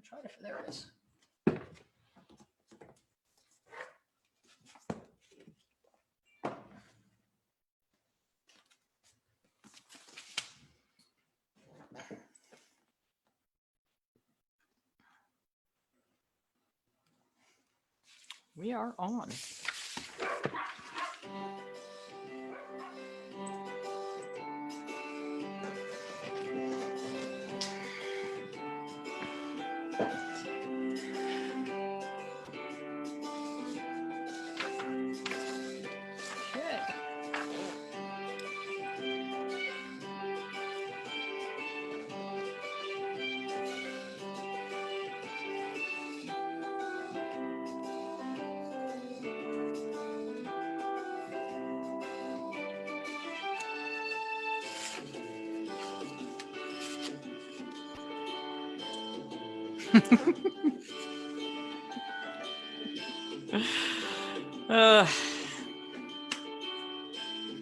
Try to, there it is. We are on.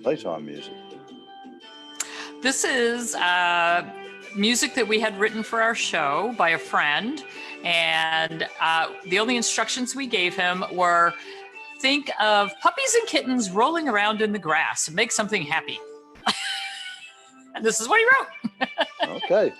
Playtime music. This is music that we had written for our show by a friend, and the only instructions we gave him were think of puppies and kittens rolling around in the grass and make something happy. And this is what he wrote. Okay.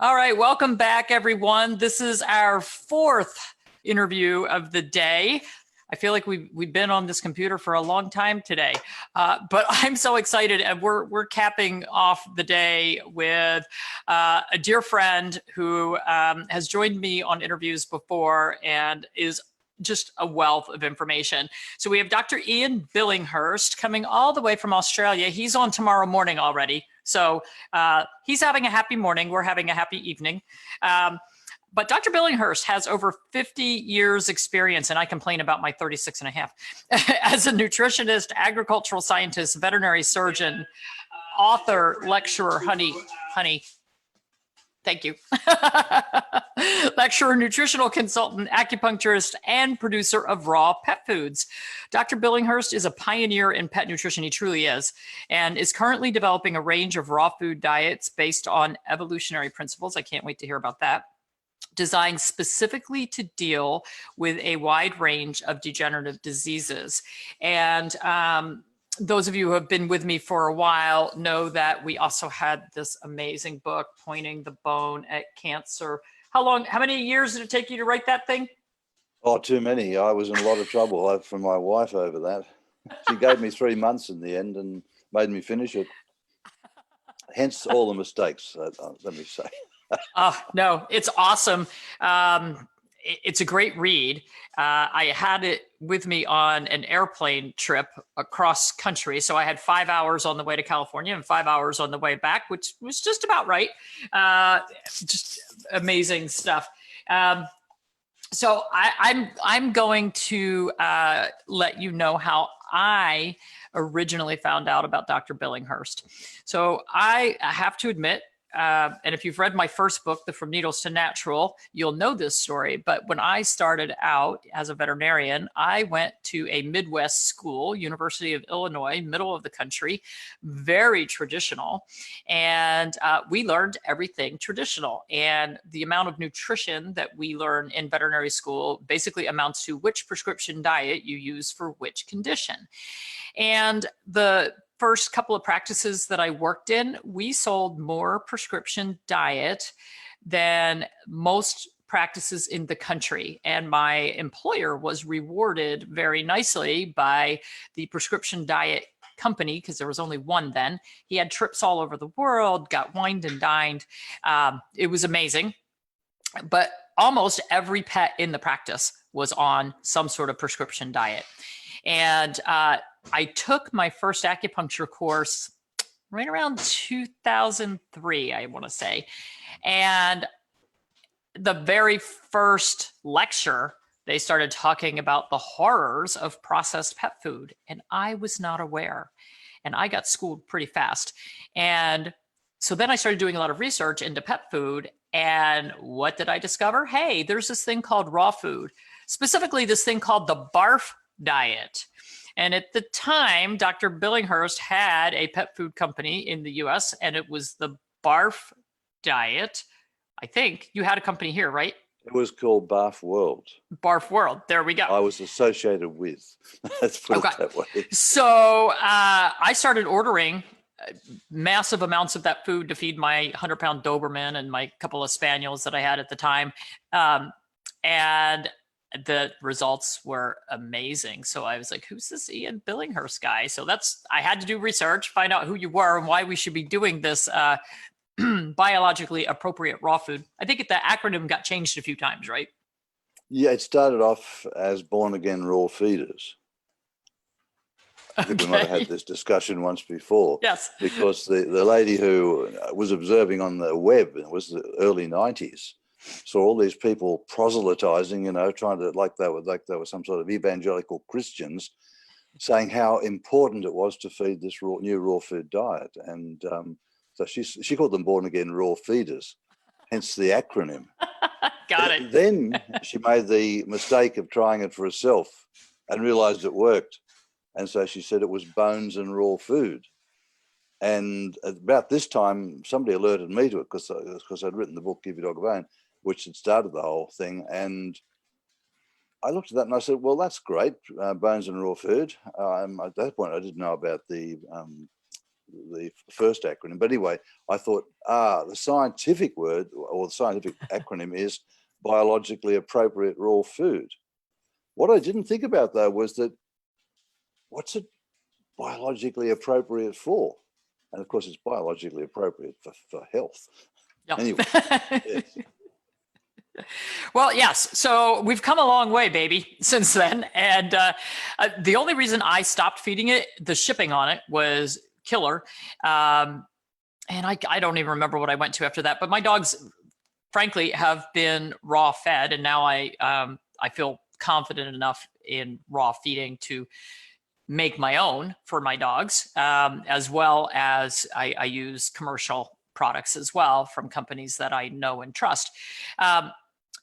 All right, welcome back, everyone. This is our fourth interview of the day. I feel like we've been on this computer for a long time today, but I'm so excited, and we're capping off the day with a dear friend who has joined me on interviews before and is just a wealth of information. So we have Dr. Ian Billinghurst coming all the way from Australia. He's on tomorrow morning already. So he's having a happy morning. We're having a happy evening. But Dr. Billinghurst has over 50 years experience, and I complain about my 36 and a half, as a nutritionist, agricultural scientist, veterinary surgeon, author, lecturer, honey, thank you. Lecturer, nutritional consultant, acupuncturist, and producer of raw pet foods. Dr. Billinghurst is a pioneer in pet nutrition, he truly is, and is currently developing a range of raw food diets based on evolutionary principles. I can't wait to hear about that. Designed specifically to deal with a wide range of degenerative diseases. And those of you who have been with me for a while know that we also had this amazing book, Pointing the Bone at Cancer. How many years did it take you to write that thing? Oh, too many. I was in a lot of trouble from my wife over that. She gave me 3 months in the end and made me finish it. Hence all the mistakes, let me say. No, it's awesome. It's a great read. I had it with me on an airplane trip across country. So I had 5 hours on the way to California and 5 hours on the way back, which was just about right. Just amazing stuff. So I'm going to let you know how I originally found out about Dr. Billinghurst. So I have to admit, and if you've read my first book, The From Needles to Natural, you'll know this story. But when I started out as a veterinarian, I went to a Midwest school, University of Illinois, middle of the country, very traditional. And we learned everything traditional. And the amount of nutrition that we learn in veterinary school basically amounts to which prescription diet you use for which condition. And the first couple of practices that I worked in, we sold more prescription diet than most practices in the country. And my employer was rewarded very nicely by the prescription diet company, because there was only one then. He had trips all over the world, got wined and dined. It was amazing. But almost every pet in the practice was on some sort of prescription diet. And I took my first acupuncture course right around 2003, I want to say. And the very first lecture, they started talking about the horrors of processed pet food. And I was not aware. And I got schooled pretty fast. And so then I started doing a lot of research into pet food. And what did I discover? Hey, there's this thing called raw food, specifically this thing called the BARF diet. And at the time, Dr. Billinghurst had a pet food company in the US, and it was the barf diet. I think you had a company here, right? It was called Barf World. Barf World. There we go. I was associated with. Let's put it that way. So I started ordering massive amounts of that food to feed my 100-pound Doberman and my couple of spaniels that I had at the time. And the results were amazing. So I was like, who's this Ian Billinghurst guy? So I had to do research, find out who you were and why we should be doing this biologically appropriate raw food. I think the acronym got changed a few times, right? Yeah, it started off as Born Again Raw Feeders. I think we might have had this discussion once before. Yes. Because the lady who was observing on the web, it was the early 90s, saw all these people proselytizing, trying to, like they were some sort of evangelical Christians, saying how important it was to feed this new raw food diet. And so she called them Born Again Raw Feeders, hence the acronym. Got it. Then she made the mistake of trying it for herself and realized it worked. And so she said it was bones and raw food. And about this time, somebody alerted me to it because I'd written the book, Give Your Dog a Bone, which had started the whole thing. And I looked at that and I said, well, that's great, bones and raw food. At that point, I didn't know about the first acronym. But anyway, I thought, the scientific word or the scientific acronym is biologically appropriate raw food. What I didn't think about, though, was that what's it biologically appropriate for? And of course, it's biologically appropriate for health. Yep. Anyway. Yes. Well, yes. So we've come a long way, baby, since then. And the only reason I stopped feeding it, the shipping on it was killer. And I don't even remember what I went to after that. But my dogs, frankly, have been raw fed. And now I feel confident enough in raw feeding to make my own for my dogs, as well as I use commercial products as well from companies that I know and trust.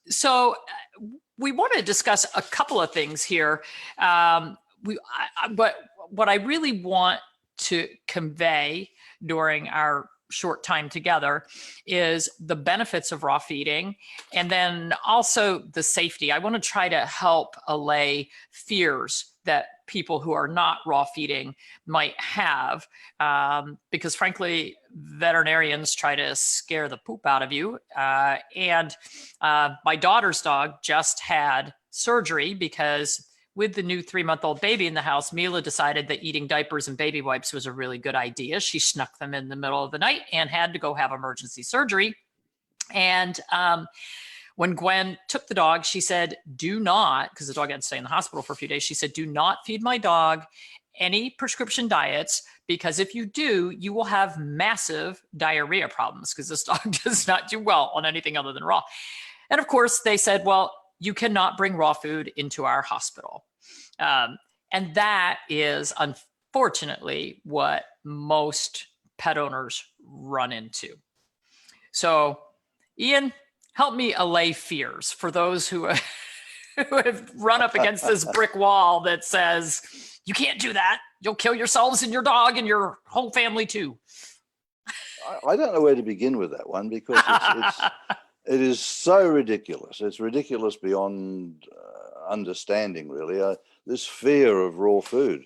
So we want to discuss a couple of things here. But what I really want to convey during our short time together is the benefits of raw feeding, and then also the safety. I want to try to help allay fears that people who are not raw feeding might have, because frankly, veterinarians try to scare the poop out of you. And my daughter's dog just had surgery because with the new 3-month-old baby in the house, Mila decided that eating diapers and baby wipes was a really good idea. She snuck them in the middle of the night and had to go have emergency surgery. And when Gwen took the dog, she said, do not, because the dog had to stay in the hospital for a few days, she said, do not feed my dog any prescription diets, because if you do, you will have massive diarrhea problems, because this dog does not do well on anything other than raw. And of course, they said, well, you cannot bring raw food into our hospital. And that is unfortunately what most pet owners run into. So, Ian, help me allay fears for those who have run up against this brick wall that says, you can't do that. You'll kill yourselves and your dog and your whole family too. I don't know where to begin with that one, because it is so ridiculous. It's ridiculous beyond understanding, really. This fear of raw food.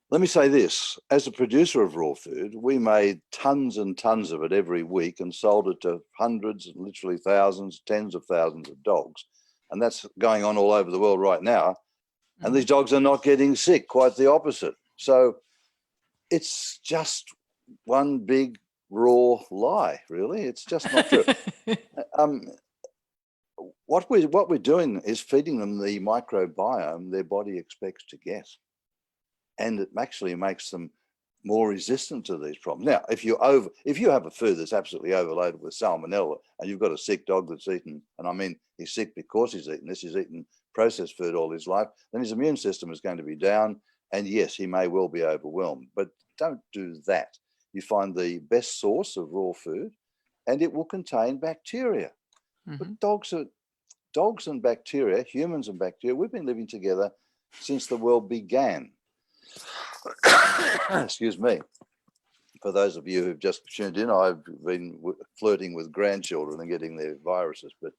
Let me say this. As a producer of raw food, we made tons and tons of it every week and sold it to hundreds, literally thousands, tens of thousands of dogs. And that's going on all over the world right now. And these dogs are not getting sick, quite the opposite. So it's just one big raw lie, really. It's just not true. What we're doing is feeding them the microbiome their body expects to get. And it actually makes them more resistant to these problems. Now, if you have a food that's absolutely overloaded with salmonella and you've got a sick dog that's eaten, and I mean he's sick because he's eaten this, he's eaten processed food all his life, then his immune system is going to be down, and yes, he may well be overwhelmed. But don't do that. You find the best source of raw food, and it will contain bacteria. But dogs and bacteria, humans and bacteria, we've been living together since the world began. Excuse me. For those of you who've just tuned in, I've been flirting with grandchildren and getting their viruses, but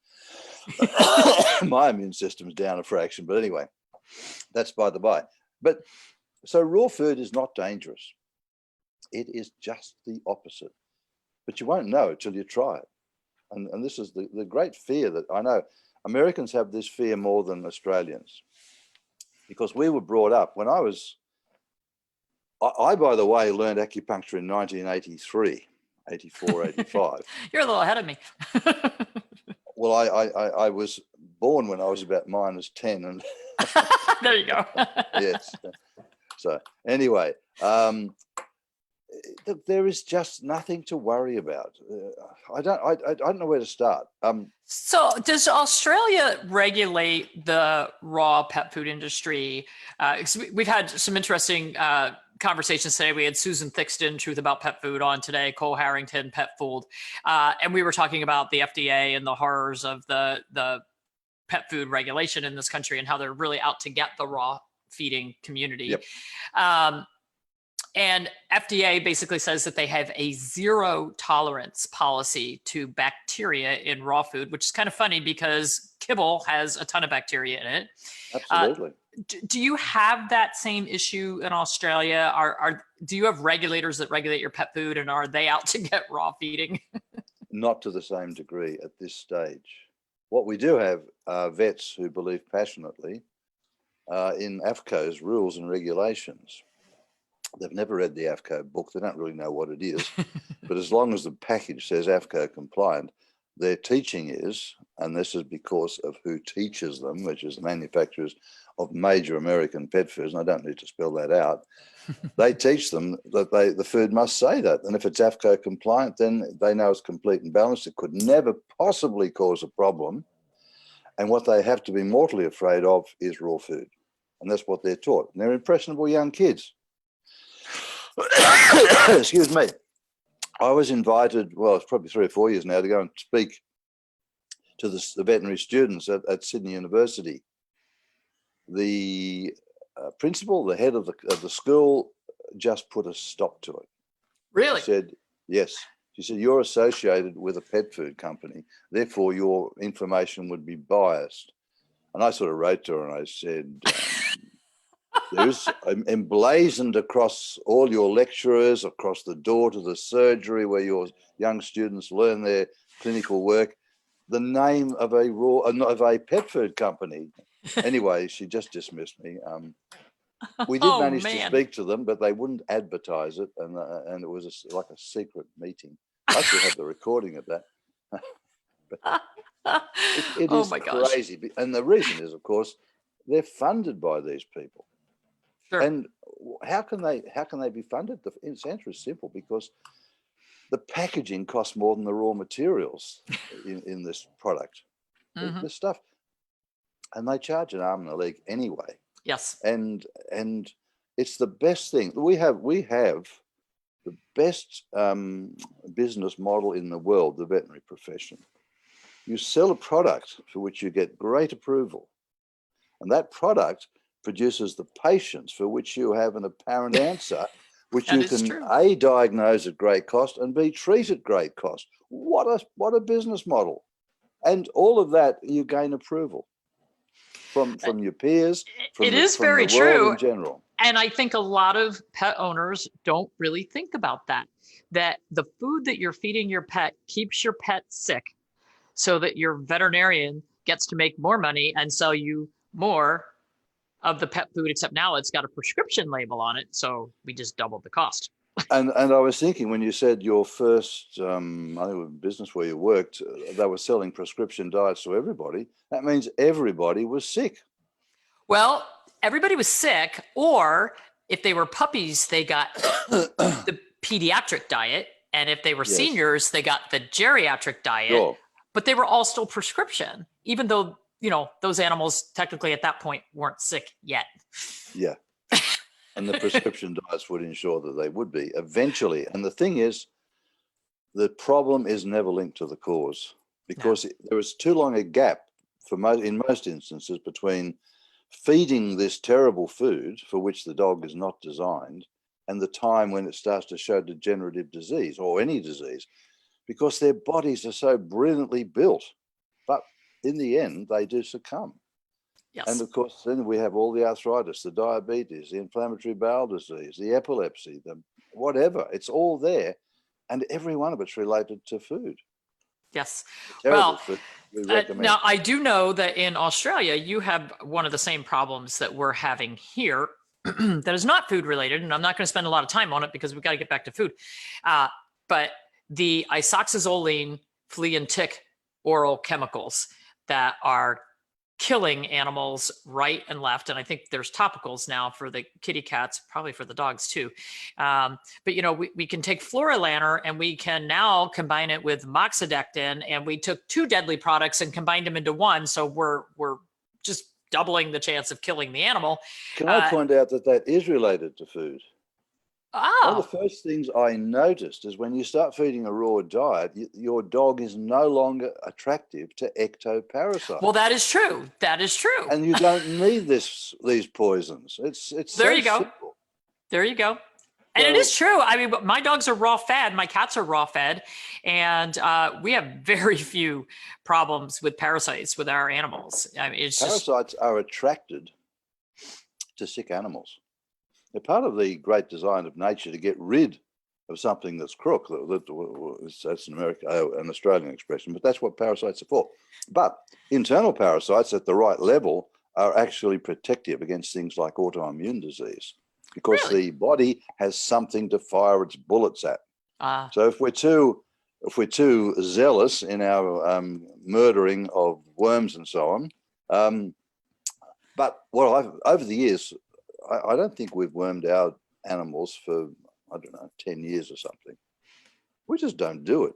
my immune system's down a fraction. But anyway, that's by the by. But so raw food is not dangerous. It is just the opposite. But you won't know till you try it. And this is the great fear that I know Americans have this fear more than Australians, because we were brought up when I by the way, learned acupuncture in 1983, 84, 85. You're a little ahead of me. Well, I was born when I was about -10. And there you go. yes. So anyway, there is just nothing to worry about. I don't know where to start. So does Australia regulate the raw pet food industry? 'Cause we've had some interesting conversations today. We had Susan Thixton, Truth About Pet Food, on today, Cole Harrington, Pet Food. And we were talking about the FDA and the horrors of the pet food regulation in this country and how they're really out to get the raw feeding community. Yep. And FDA basically says that they have a zero tolerance policy to bacteria in raw food, which is kind of funny because kibble has a ton of bacteria in it. Absolutely. Do you have that same issue in Australia? Do you have regulators that regulate your pet food, and are they out to get raw feeding? Not to the same degree at this stage. What we do have are vets who believe passionately in AFCO's rules and regulations. They've never read the AFCO book. They don't really know what it is. But as long as the package says AFCO compliant, their teaching is, and this is because of who teaches them, which is the manufacturers of major American pet foods, and I don't need to spell that out, they teach them that the food must say that. And if it's AFCO compliant, then they know it's complete and balanced. It could never possibly cause a problem. And what they have to be mortally afraid of is raw food. And that's what they're taught. And they're impressionable young kids. Excuse me. I was invited, well, it's probably 3 or 4 years now, to go and speak to the veterinary students at Sydney University. The principal, the head of the school, just put a stop to it. Really? She said, yes. She said, you're associated with a pet food company, therefore your information would be biased. And I sort of wrote to her and I said, there's emblazoned across all your lecturers, across the door to the surgery where your young students learn their clinical work, the name of a pet food company. Anyway, she just dismissed me. We did manage to speak to them, but they wouldn't advertise it, and it was like a secret meeting. I still have the recording of that. It is crazy, gosh. And the reason is, of course, they're funded by these people. Sure. And how can they be funded? The answer is simple, because the packaging costs more than the raw materials in this product. Mm-hmm. This stuff, and they charge an arm and a leg anyway. Yes. And it's the best thing. We have the best business model in the world, the veterinary profession. You sell a product for which you get great approval, and that product produces the patients for which you have an apparent answer, which you can true. A, diagnose at great cost, and B, treat at great cost. What a business model. And all of that, you gain approval from your peers, from very the world true in general. And I think a lot of pet owners don't really think about that the food that you're feeding your pet keeps your pet sick, so that your veterinarian gets to make more money and sell you more of the pet food, except now it's got a prescription label on it, so we just doubled the cost. And I was thinking, when you said your first, I think it was business where you worked, they were selling prescription diets to everybody. That means everybody was sick. Well, everybody was sick, or if they were puppies, they got the pediatric diet, and if they were seniors, they got the geriatric diet. Sure. But they were all still prescription, even though, those animals technically at that point weren't sick yet. Yeah. And the prescription diets would ensure that they would be eventually. And the thing is, the problem is never linked to the cause, because there is too long a gap in most instances between feeding this terrible food for which the dog is not designed and the time when it starts to show degenerative disease or any disease, because their bodies are so brilliantly built. But in the end, they do succumb. Yes. And of course, then we have all the arthritis, the diabetes, the inflammatory bowel disease, the epilepsy, the whatever. It's all there. And every one of it's related to food. Yes. Terrible Well, food we recommend. now I do know that in Australia, you have one of the same problems that we're having here that is not food related. And I'm not going to spend a lot of time on it because we've got to get back to food. But the isoxazoline flea and tick oral chemicals that are killing animals right and left. And I think there's topicals now for the kitty cats, probably for the dogs too. But, you know, we can take Florilanner and we can now combine it with moxidectin, and we took two deadly products and combined them into one. So we're just doubling the chance of killing the animal. Can I point out that that is related to food? Oh. One of the first things I noticed is when you start feeding a raw diet, your dog is no longer attractive to ectoparasites. Well, that is true. That is true. And you don't need these poisons. It's there so you go. simple. There you go. And it is true. I mean, my dogs are raw fed. My cats are raw fed. And we have very few problems with parasites with our animals. I mean, it's parasites are attracted to sick animals. They're part of the great design of nature to get rid of something that's crook. That's an Australian expression, but that's what parasites are for. But internal parasites at the right level are actually protective against things like autoimmune disease, because the body has something to fire its bullets at. So if we're too zealous in our murdering of worms and so on, but over the years, I don't think we've wormed our animals for, I don't know, 10 years or something. We just don't do it.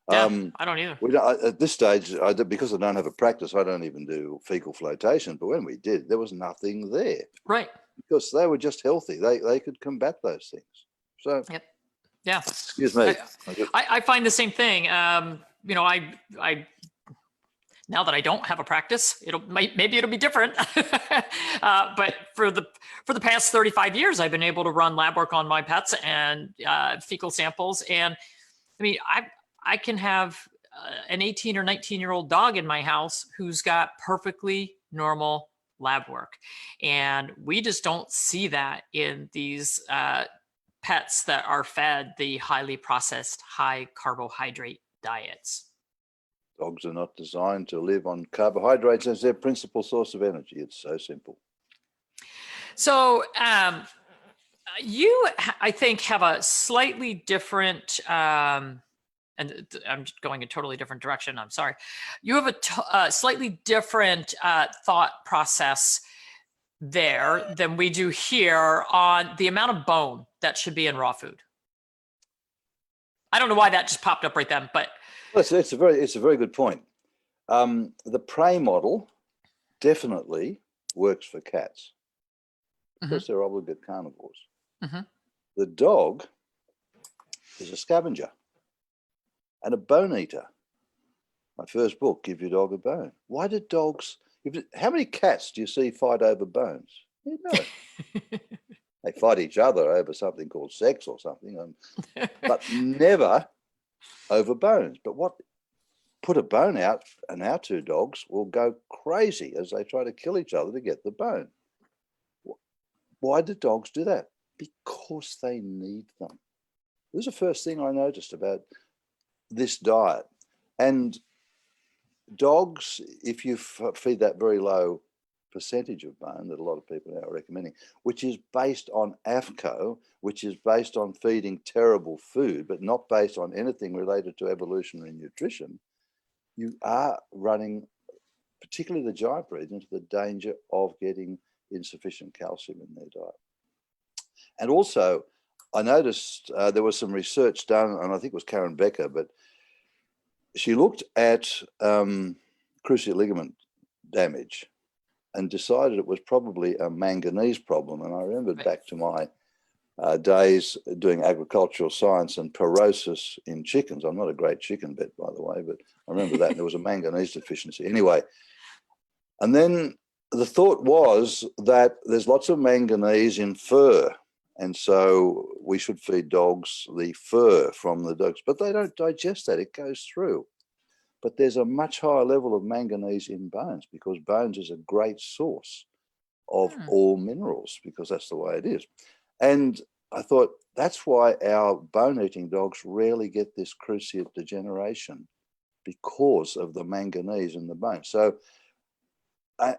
Yeah, I don't either. At this stage, because I don't have a practice, I don't even do fecal flotation. But when we did, there was nothing there. Right. Because they were just healthy. They could combat those things. So, yep. Yeah. Excuse me. I find the same thing. You know, I now that I don't have a practice, maybe it'll be different. But for the past 35 years, I've been able to run lab work on my pets and fecal samples. And I mean, I can have an 18 or 19-year-old dog in my house who's got perfectly normal lab work. And we just don't see that in these pets that are fed the highly processed, high carbohydrate diets. Dogs are not designed to live on carbohydrates as their principal source of energy. It's so simple. So you, I think, have a slightly different, and I'm going a totally different direction. I'm sorry. You have a slightly different thought process there than we do here on the amount of bone that should be in raw food. I don't know why that just popped up right then, but it's a very good point. The prey model definitely works for cats because they're obligate carnivores. The dog is a scavenger and a bone eater. My first book, Give Your Dog a Bone. Why did dogs? How many cats do you see fight over bones? You know, they fight each other over something called sex or something, but never over bones. But put a bone out, and our two dogs will go crazy as they try to kill each other to get the bone. Why do dogs do that? Because they need them. This is the first thing I noticed about this diet. And dogs, if you feed that very low percentage of bone that a lot of people now are recommending, which is based on AFCO, which is based on feeding terrible food, but not based on anything related to evolutionary nutrition, you are running, particularly the giant breeds, into the danger of getting insufficient calcium in their diet. And also, I noticed there was some research done, and I think it was Karen Becker, but she looked at cruciate ligament damage and decided it was probably a manganese problem. And I remembered back to my days doing agricultural science and porosis in chickens. I'm not a great chicken vet, by the way, but I remember that. And there was a manganese deficiency. Anyway, and then the thought was that there's lots of manganese in fur And so we should feed dogs the fur from the dogs, but they don't digest that. It goes through. But there's a much higher level of manganese in bones, because bones is a great source of all minerals, because that's the way it is. And I thought that's why our bone-eating dogs rarely get this cruciate degeneration, because of the manganese in the bone. So,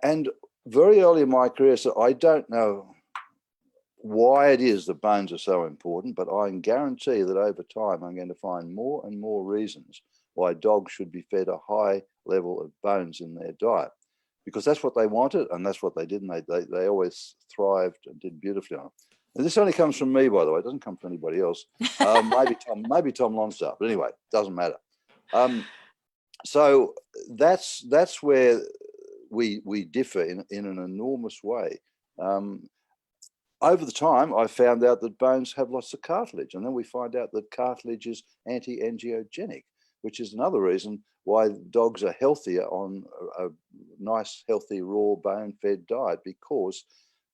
and very early in my career, so I don't know why it is the bones are so important, but I can guarantee that over time I'm going to find more and more reasons why dogs should be fed a high level of bones in their diet, because that's what they wanted and that's what they did, and they always thrived and did beautifully on it. And this only comes from me, by the way. It doesn't come from anybody else. Maybe Tom Lonsdale, but anyway, doesn't matter. So that's where we differ in an enormous way. Over the time, I found out that bones have lots of cartilage, and then we find out that cartilage is anti-angiogenic, which is another reason why dogs are healthier on a nice, healthy, raw, bone-fed diet, because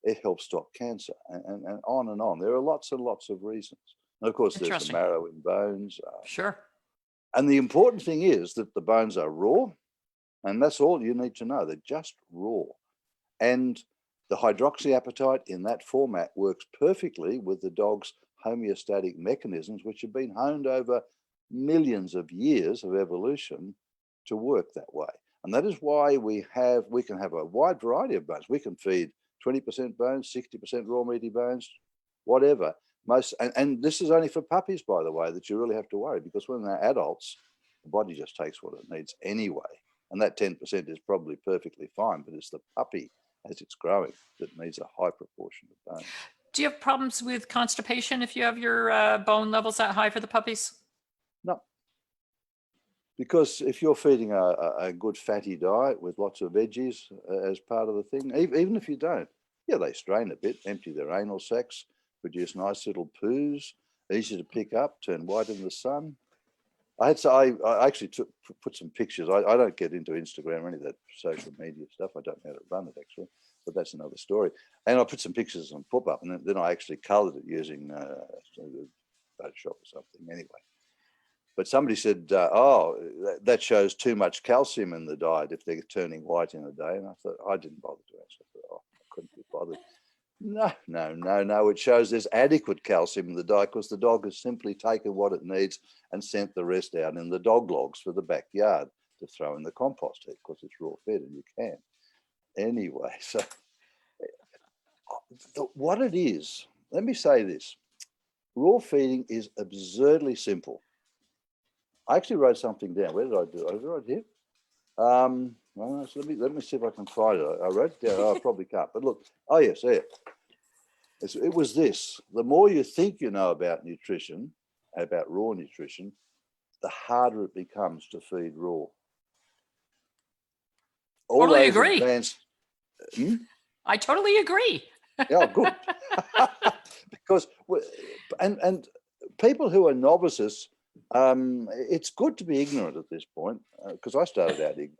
it helps stop cancer, and on and on. There are lots and lots of reasons. And of course, there's the marrow in bones. Sure. And the important thing is that the bones are raw, and that's all you need to know. They're just raw. And the hydroxyapatite in that format works perfectly with the dog's homeostatic mechanisms, which have been honed over millions of years of evolution to work that way. And that is why we can have a wide variety of bones. We can feed 20% bones, 60% raw meaty bones, whatever. And this is only for puppies, by the way, that you really have to worry, because when they're adults, the body just takes what it needs anyway. And that 10% is probably perfectly fine, but it's the puppy as it's growing that needs a high proportion of bone. Do you have problems with constipation if you have your bone levels that high for the puppies? No. Because if you're feeding a good fatty diet with lots of veggies as part of the thing, even if you don't, yeah, they strain a bit, empty their anal sacs, produce nice little poos, easy to pick up, turn white in the sun. I actually put some pictures. I don't get into Instagram or any of that social media stuff. I don't know how to run it, actually, but that's another story. And I put some pictures on pop-up, and then I actually colored it using Photoshop or something anyway. But somebody said, that shows too much calcium in the diet if they're turning white in a day. And I thought, I didn't bother to answer. I thought, I couldn't be bothered. No. It shows there's adequate calcium in the diet, because the dog has simply taken what it needs and sent the rest out in the dog logs for the backyard to throw in the compost heap, because it's raw fed and you can. Anyway, so what it is, let me say this. Raw feeding is absurdly simple. I actually wrote something down. Where did I do it? I wrote it here. Well, so let me see if I can find it. I wrote it down. I probably can't. But look, oh yes, there. It was this. The more you think you know about nutrition, about raw nutrition, the harder it becomes to feed raw. Totally agree. I totally agree. Yeah, good. Because and people who are novices, it's good to be ignorant at this point, because I started out ignorant,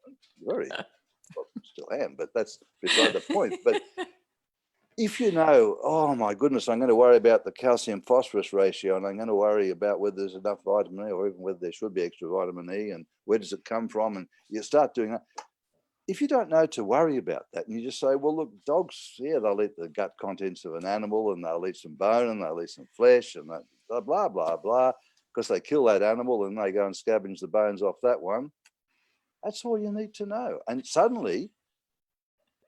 still am, but that's beside the point. But if you know, oh my goodness, I'm going to worry about the calcium phosphorus ratio, and I'm going to worry about whether there's enough vitamin E, or even whether there should be extra vitamin E, and where does it come from, and you start doing that. If you don't know to worry about that, and you just say, well, look, dogs, yeah, they'll eat the gut contents of an animal, and they'll eat some bone, and they'll eat some flesh, and blah, blah, blah, blah, because they kill that animal and they go and scavenge the bones off that one. That's all you need to know. And suddenly,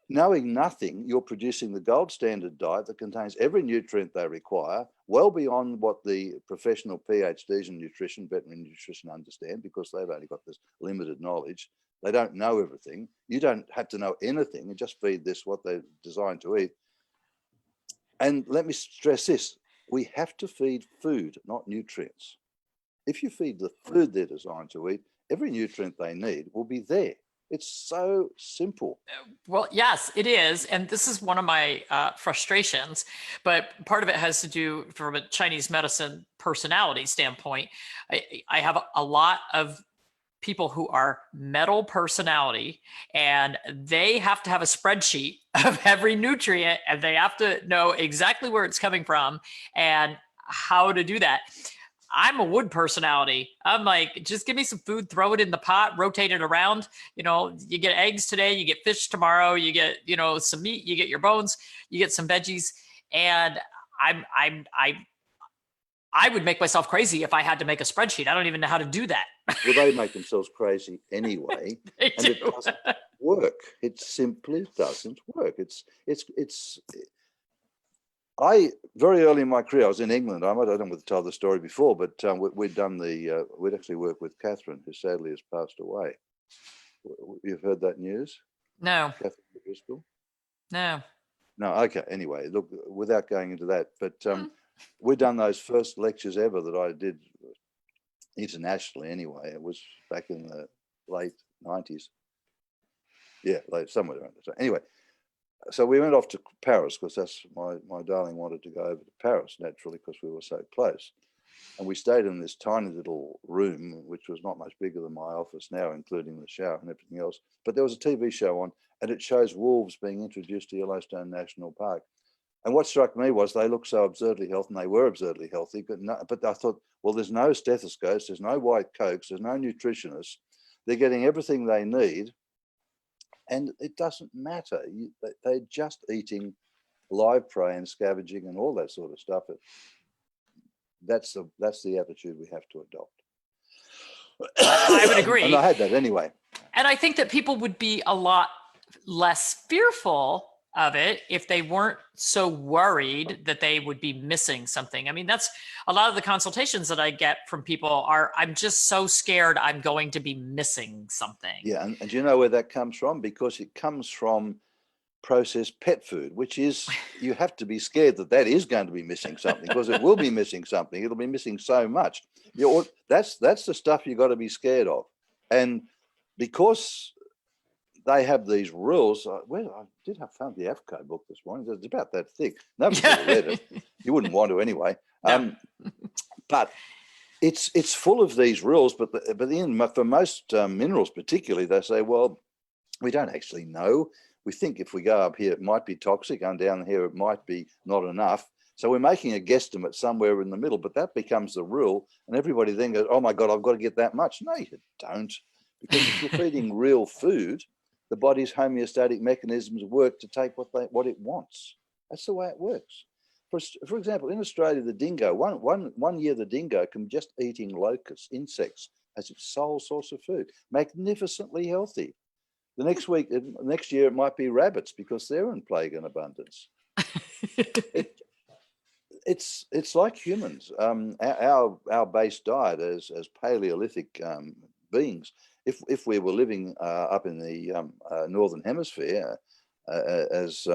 knowing nothing, you're producing the gold standard diet that contains every nutrient they require, well beyond what the professional PhDs in nutrition, veterinary nutrition, understand, because they've only got this limited knowledge. They don't know everything. You don't have to know anything, and just feed this what they're designed to eat. And let me stress this. We have to feed food, not nutrients. If you feed the food they're designed to eat, every nutrient they need will be there. It's so simple. Well, yes, it is. And this is one of my frustrations, but part of it has to do from a Chinese medicine personality standpoint. I have a lot of people who are metal personality, and they have to have a spreadsheet of every nutrient, and they have to know exactly where it's coming from and how to do that. I'm a wood personality. I'm like, just give me some food, throw it in the pot, rotate it around. You know, you get eggs today, you get fish tomorrow, you get, you know, some meat, you get your bones, you get some veggies. And I would make myself crazy if I had to make a spreadsheet. I don't even know how to do that. Well, they make themselves crazy anyway, They and do. it doesn't work. It simply doesn't work. I very early in my career, I was in England. I don't know whether to tell the story before, but we'd actually worked with Catherine, who sadly has passed away. You've heard that news? No, Catherine Driscoll? no. No, okay. Anyway, look, without going into that, but we'd done those first lectures ever that I did internationally anyway. It was back in the late 90s. Yeah, somewhere around that time. Anyway, so we went off to Paris because that's my darling wanted to go over to Paris naturally because we were so close. And we stayed in this tiny little room, which was not much bigger than my office now, including the shower and everything else. But there was a TV show on, and it shows wolves being introduced to Yellowstone National Park. And what struck me was they looked so absurdly healthy, and they were absurdly healthy. But I thought, well, there's no stethoscopes, there's no white cokes, there's no nutritionists. They're getting everything they need, and it doesn't matter. They're just eating live prey and scavenging and all that sort of stuff. That's the attitude we have to adopt. I would agree. And I had that anyway. And I think that people would be a lot less fearful of it if they weren't so worried that they would be missing something. I mean, that's a lot of the consultations that I get from people are, I'm just so scared I'm going to be missing something. Yeah, and do you know where that comes from? Because it comes from processed pet food, which is, you have to be scared that is going to be missing something, because it will be missing something. It'll be missing so much. That's the stuff you got to be scared of. And because they have these rules, I have found the AFCO book this morning. It's about that thick. Nobody's ever read it. You wouldn't want to anyway. No. But it's full of these rules. But for most minerals, particularly, they say, well, we don't actually know. We think if we go up here, it might be toxic, and down here, it might be not enough. So we're making a guesstimate somewhere in the middle, but that becomes the rule. And everybody then goes, oh my God, I've got to get that much. No, you don't. Because if you're feeding real food, the body's homeostatic mechanisms work to take what it wants. That's the way it works. For example, in Australia, the dingo, one year the dingo can just eating locusts, insects, as its sole source of food, magnificently healthy. The next year, it might be rabbits because they're in plague and abundance. It's like humans. Our base diet as Paleolithic beings, if we were living up in the northern hemisphere as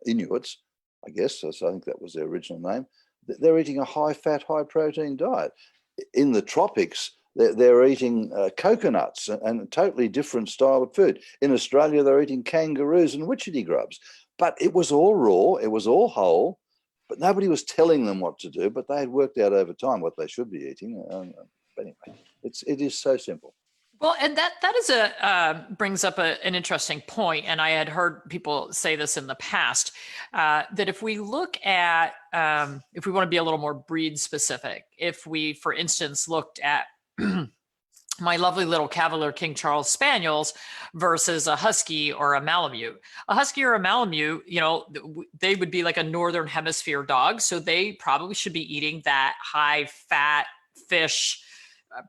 Inuits, I guess, so I think that was their original name, they're eating a high-fat, high-protein diet. In the tropics, they're eating coconuts and a totally different style of food. In Australia, they're eating kangaroos and witchetty grubs. But it was all raw, it was all whole, but nobody was telling them what to do, but they had worked out over time what they should be eating. But anyway, it is so simple. Well, and that is brings up an interesting point, and I had heard people say this in the past, that if we look at, if we want to be a little more breed specific, if we, for instance, looked at my lovely little Cavalier King Charles Spaniels versus a Husky or a Malamute. A Husky or a Malamute, they would be like a Northern Hemisphere dog, so they probably should be eating that high fat fish,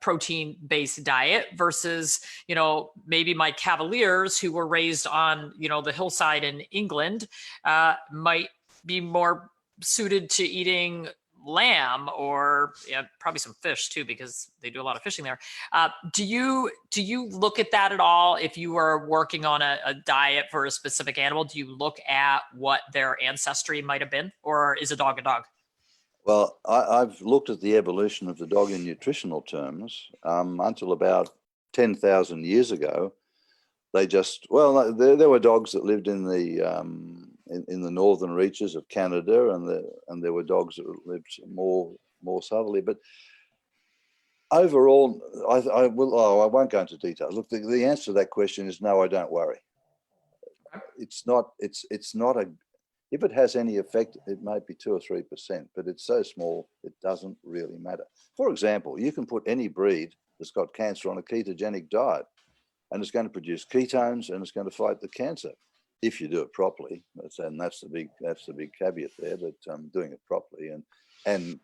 protein-based diet versus, maybe my Cavaliers who were raised on, the hillside in England, might be more suited to eating lamb or probably some fish too, because they do a lot of fishing there. Do you look at that at all? If you are working on a diet for a specific animal, do you look at what their ancestry might have been, or is a dog a dog? Well, I've looked at the evolution of the dog in nutritional terms until about 10,000 years ago. There were dogs that lived in the northern reaches of Canada, and there were dogs that lived more southerly. But Overall, I will. Oh, I won't go into detail. Look, the answer to that question is no. I don't worry. It's not. It's not a. If it has any effect, it might be 2 or 3%, but it's so small it doesn't really matter. For example, you can put any breed that's got cancer on a ketogenic diet, and it's going to produce ketones and it's going to fight the cancer if you do it properly. And that's the big caveat there. But doing it properly and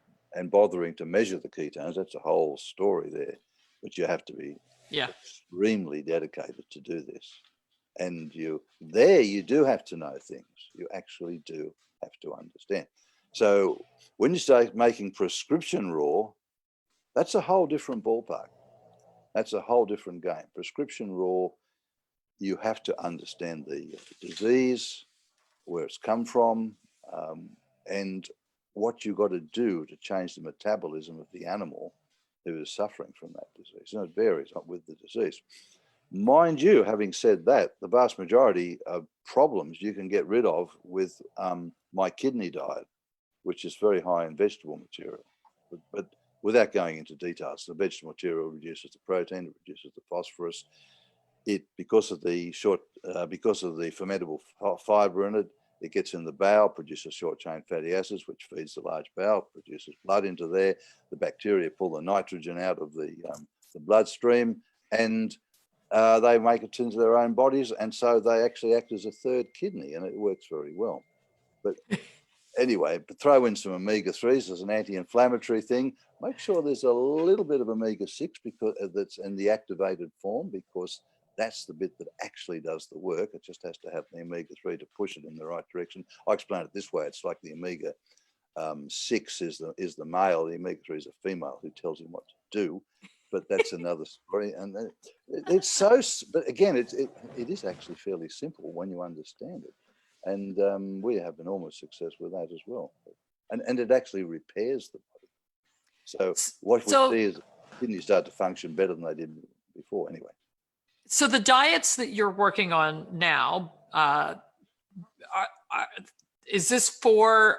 bothering to measure the ketones, that's a whole story there. But you have to be extremely dedicated to do this. And you do have to know things. You actually do have to understand. So when you start making prescription raw, that's a whole different ballpark. That's a whole different game. Prescription raw, you have to understand the disease, where it's come from, and what you've got to do to change the metabolism of the animal who is suffering from that disease. And it varies with the disease. Mind you, having said that, the vast majority of problems you can get rid of with my kidney diet, which is very high in vegetable material. But without going into details, the vegetable material reduces the protein, it reduces the phosphorus. Because of the fermentable fiber in it, it gets in the bowel, produces short-chain fatty acids, which feeds the large bowel, produces blood into there. The bacteria pull the nitrogen out of the bloodstream, and they make it into their own bodies, and so they actually act as a third kidney, and it works very well. But anyway, throw in some omega-3s as an anti-inflammatory thing. Make sure there's a little bit of omega-6 because that's in the activated form, because that's the bit that actually does the work. It just has to have the omega-3 to push it in the right direction. I explain it this way: it's like the omega-6 is the male, the omega-3 is a female who tells him what to do. But that's another story. And it's so. But again, it is actually fairly simple when you understand it. And we have enormous success with that as well. And it actually repairs the body. So what we see is kidneys start to function better than they did before anyway. So the diets that you're working on now, is this for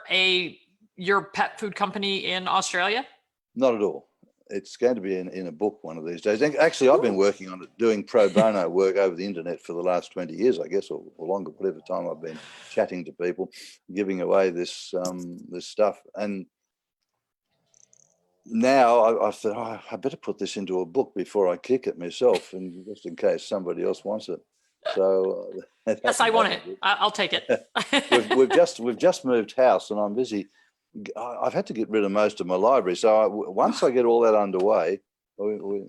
your pet food company in Australia? Not at all. It's going to be in a book one of these days. Actually, I've been working on it, doing pro bono work over the internet for the last 20 years, I guess, or longer, whatever time I've been chatting to people, giving away this stuff. And now I thought, oh, I better put this into a book before I kick it myself, and just in case somebody else wants it. So yes, I want it. I'll take it. we've just moved house, and I'm busy. I've had to get rid of most of my library. So once I get all that underway, we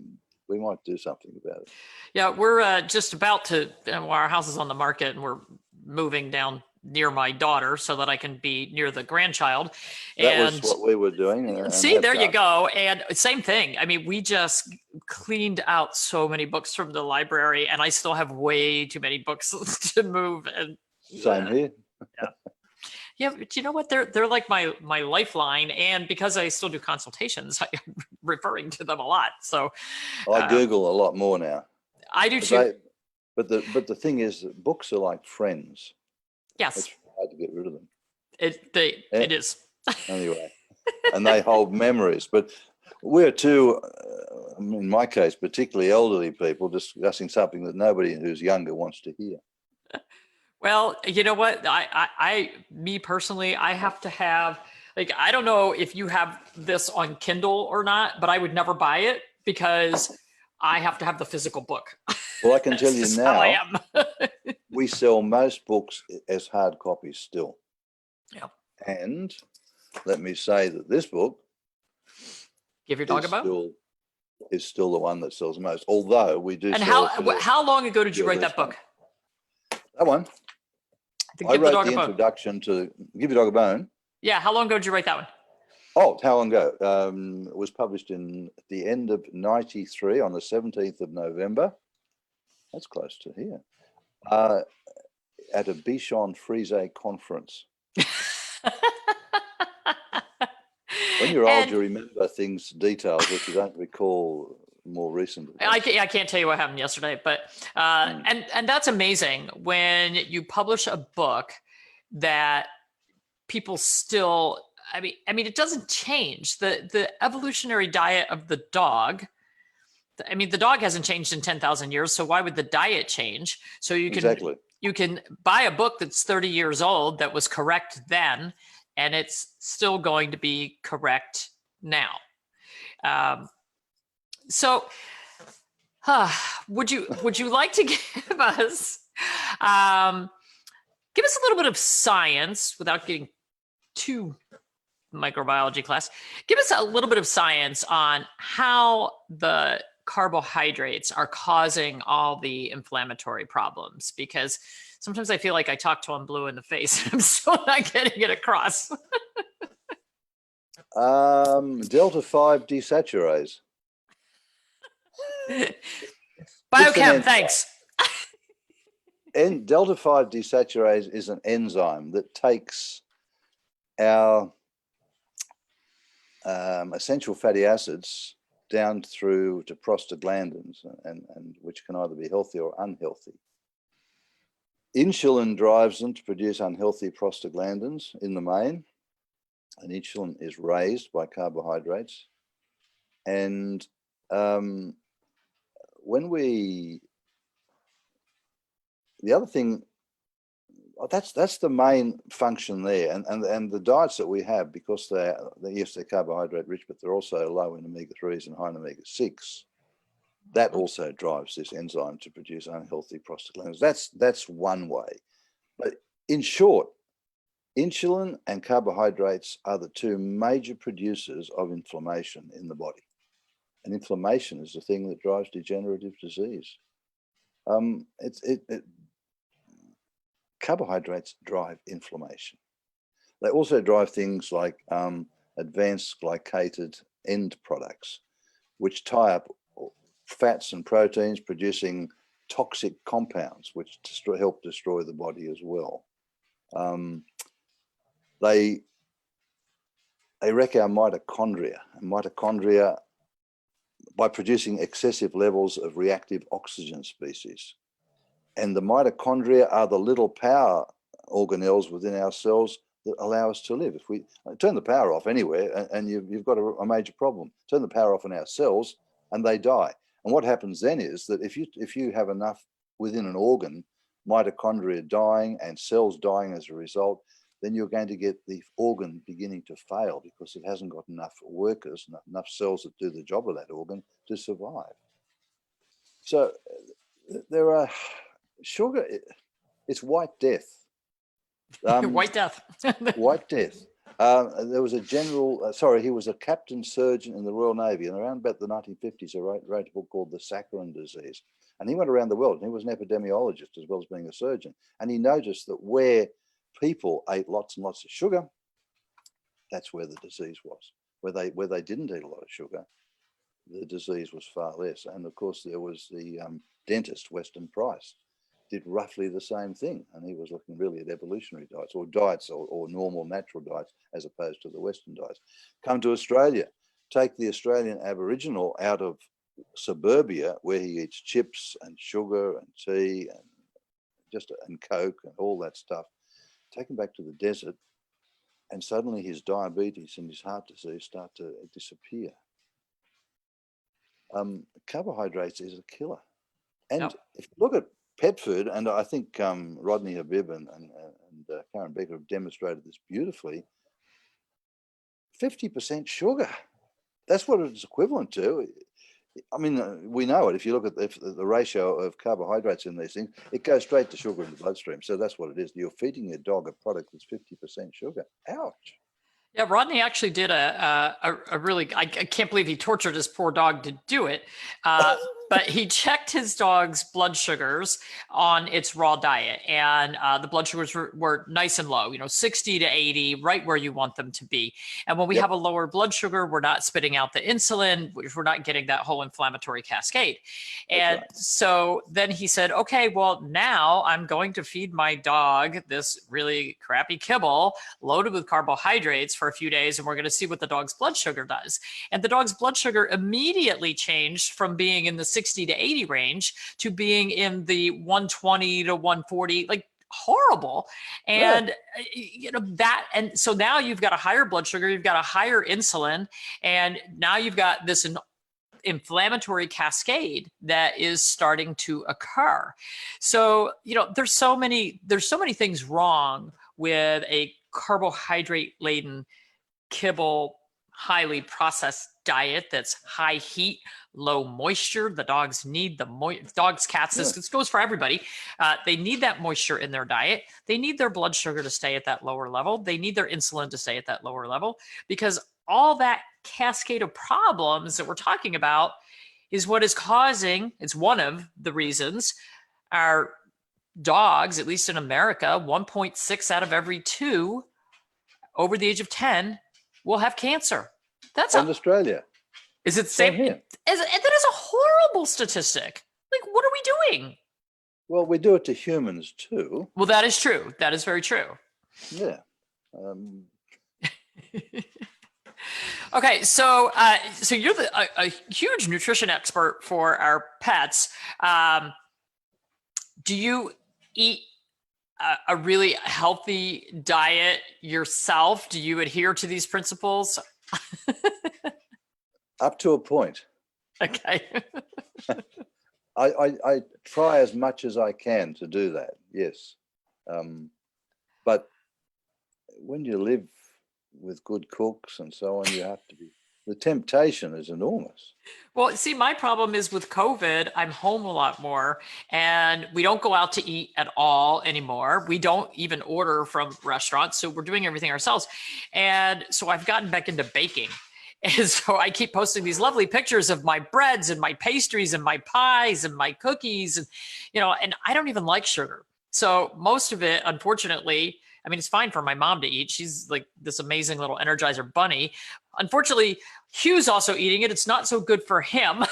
might do something about it. Yeah, we're just about to, our house is on the market, and we're moving down near my daughter so that I can be near the grandchild. That was what we were doing. See, there you go. And same thing. I mean, we just cleaned out so many books from the library, and I still have way too many books to move. And same here. Yeah. Yeah, but you know what? They're like my lifeline, and because I still do consultations, I'm referring to them a lot. So I Google a lot more now. I do too. But the thing is, that books are like friends. Yes, it's hard to get rid of them. It is. Anyway, and they hold memories. But we're two, in my case, particularly elderly people, discussing something that nobody who's younger wants to hear. Well, you know what? Me personally, I have to have, I don't know if you have this on Kindle or not, but I would never buy it because I have to have the physical book. Well, I can tell you now, how I am. we sell most books as hard copies still. Yeah. And let me say that this book, Give Your Dog a Bone, is still the one that sells most, although we do. And how long ago did you write that book? That one. I wrote the introduction to Give Your Dog a Bone. Yeah, how long ago did you write that one? Oh, how long ago? It was published at the end of '93 on the 17th of November. That's close to here. At a Bichon Frise conference. When you're old, you remember things, details that you don't recall more recently. I can't tell you what happened yesterday, but and that's amazing when you publish a book that people still I mean, it doesn't change the evolutionary diet of the dog. I mean, the dog hasn't changed in 10,000 years, so why would the diet change? So Exactly. you can buy a book that's 30 years old that was correct then, and it's still going to be correct now. So, would you like to give us a little bit of science without getting too microbiology class? Give us a little bit of science on how the carbohydrates are causing all the inflammatory problems, because sometimes I feel like I talk to them blue in the face. I'm still not getting it across. Delta-5 desaturates. Biochem, thanks. Delta-5 desaturates is an enzyme that takes our essential fatty acids down through to prostaglandins, and which can either be healthy or unhealthy. Insulin drives them to produce unhealthy prostaglandins in the main, and insulin is raised by carbohydrates. And the other thing, that's the main function there, and the diets that we have, because they're carbohydrate rich, but they're also low in omega-3s and high in omega-6. That also drives this enzyme to produce unhealthy prostaglandins. That's one way. But in short, insulin and carbohydrates are the two major producers of inflammation in the body, and inflammation is the thing that drives degenerative disease. Carbohydrates drive inflammation. They also drive things like advanced glycated end products, which tie up fats and proteins, producing toxic compounds, which help destroy the body as well. They wreck our mitochondria, and mitochondria by producing excessive levels of reactive oxygen species. And the mitochondria are the little power organelles within our cells that allow us to live. If we turn the power off anywhere, and you've got a major problem. Turn the power off in our cells and they die. And what happens then is that if you have enough within an organ, mitochondria dying and cells dying as a result, then you're going to get the organ beginning to fail because it hasn't got enough workers, enough cells that do the job of that organ to survive. So there are sugar, it's white death. White death. White death. There was a general, he was a captain surgeon in the Royal Navy, and around about the 1950s, he wrote a book called The Saccharine Disease. And he went around the world, and he was an epidemiologist as well as being a surgeon. And he noticed that where people ate lots and lots of sugar, that's where the disease was. Where they didn't eat a lot of sugar, the disease was far less. And of course, there was the dentist, Weston Price, did roughly the same thing. And he was looking really at evolutionary diets or normal natural diets, as opposed to the Western diets. Come to Australia, take the Australian Aboriginal out of suburbia, where he eats chips and sugar and tea and Coke and all that stuff. Take him back to the desert, and suddenly his diabetes and his heart disease start to disappear. Carbohydrates is a killer. And if you look at pet food, and I think Rodney Habib and Karen Becker have demonstrated this beautifully, 50% sugar. That's what it's equivalent to. I mean, we know it. If you look at the ratio of carbohydrates in these things, it goes straight to sugar in the bloodstream. So that's what it is. You're feeding your dog a product that's 50% sugar. Ouch. Yeah, Rodney actually did a really, I can't believe he tortured his poor dog to do it. But he checked his dog's blood sugars on its raw diet, and the blood sugars were nice and low, 60 to 80, right where you want them to be. And when we have a lower blood sugar, we're not spitting out the insulin, we're not getting that whole inflammatory cascade. And so then he said, okay, well, now I'm going to feed my dog this really crappy kibble loaded with carbohydrates for a few days, and we're going to see what the dog's blood sugar does. And the dog's blood sugar immediately changed from being in the 60 to 80 range to being in the 120 to 140, like horrible. And you know that, and so now you've got a higher blood sugar, you've got a higher insulin, and now you've got this inflammatory cascade that is starting to occur. So, you know, there's so many things wrong with a carbohydrate laden kibble, highly processed diet that's high heat, low moisture. The dogs need dogs, cats, this goes for everybody. They need that moisture in their diet. They need their blood sugar to stay at that lower level. They need their insulin to stay at that lower level, because all that cascade of problems that we're talking about is what is causing, it's one of the reasons our dogs, at least in America, 1.6 out of every 2 over the age of 10 will have cancer. That's in Australia. Is it the same here? That is a horrible statistic. Like, what are we doing? Well, we do it to humans too. Well, that is true. That is very true. Yeah. Okay, so you're a huge nutrition expert for our pets. Do you eat a really healthy diet yourself? Do you adhere to these principles? Up to a point. Okay. I try as much as I can to do that, yes. But when you live with good cooks and so on, you have to be, the temptation is enormous. Well, see, my problem is with COVID, I'm home a lot more, and we don't go out to eat at all anymore. We don't even order from restaurants, so we're doing everything ourselves. And so I've gotten back into baking. And so I keep posting these lovely pictures of my breads and my pastries and my pies and my cookies, and and I don't even like sugar. So most of it, unfortunately, I mean, it's fine for my mom to eat. She's like this amazing little Energizer bunny. Unfortunately, Hugh's also eating it. It's not so good for him.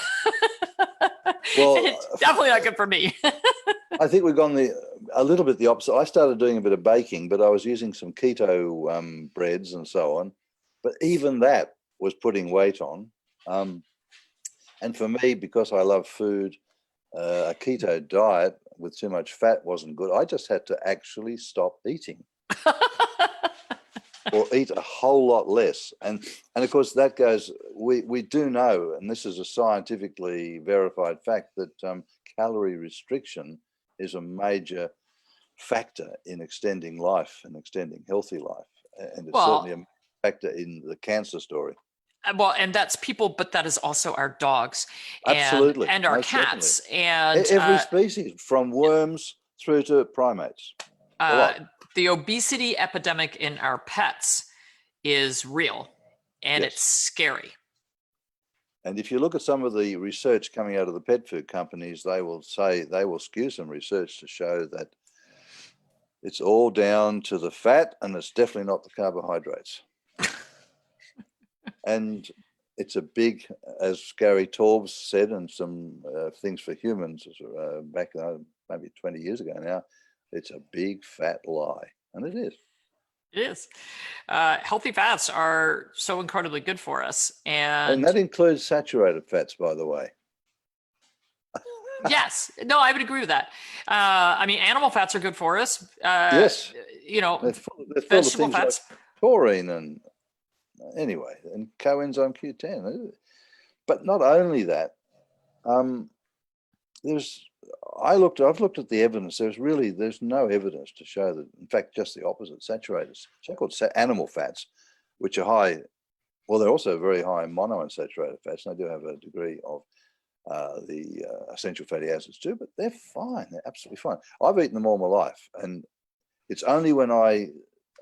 Well, it's definitely not good for me. I think we've gone a little bit the opposite. I started doing a bit of baking, but I was using some keto breads and so on. But even that was putting weight on. And for me, because I love food, a keto diet with too much fat wasn't good. I just had to actually stop eating. Or eat a whole lot less. And of course that goes, we do know, and this is a scientifically verified fact, that calorie restriction is a major factor in extending life and extending healthy life. And it's certainly a factor in the cancer story. Well, and that's people, but that is also our dogs. Absolutely. And our cats. Definitely. And every species, from worms through to primates. The obesity epidemic in our pets is real, and it's scary. And if you look at some of the research coming out of the pet food companies, they will skew some research to show that it's all down to the fat, and it's definitely not the carbohydrates. And it's a big, as Gary Torbs said, and some things for humans back maybe 20 years ago now, it's a big fat lie, and it is. It is. Healthy fats are so incredibly good for us. And that includes saturated fats, by the way. Yes. No, I would agree with that. I mean, animal fats are good for us. Yes. They're full vegetable fats. Like taurine and coenzyme Q10. But not only that, I've looked at the evidence. There's no evidence to show that. In fact, just the opposite. Saturated, so-called animal fats, which are high. Well, they're also very high in monounsaturated fats, and they do have a degree of the essential fatty acids too. But they're fine. They're absolutely fine. I've eaten them all my life, and it's only when I